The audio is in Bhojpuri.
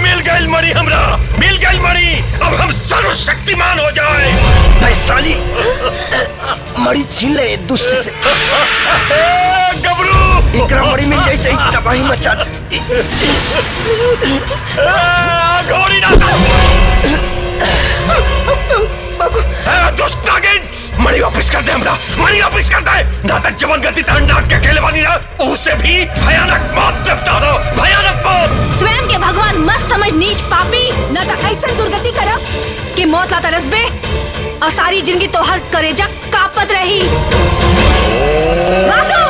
मिल गई मणि, हमरा मिल गई मणि। अब हम सर्वशक्तिमान हो जाए। साली मणि छीन ले दुष्ट से। गबरू एकरा मणि मिल जाए तो तबाही मचा दे। घोड़ी ना दुष्ट नागिन, मणि वापिस कर दे हमरा, मणि वापिस कर दे। नाटक जवन गति नाग के खेले बानी ना, उससे भी भयानक मौत देवता दो, भयानक मौत। स्वयं के भगवान मत समझ नीच पापी, न तो ऐसा दुर्गति करब कि मौत ला तरसबे और सारी जिंदगी तोहर करेजा कापत रही। वासु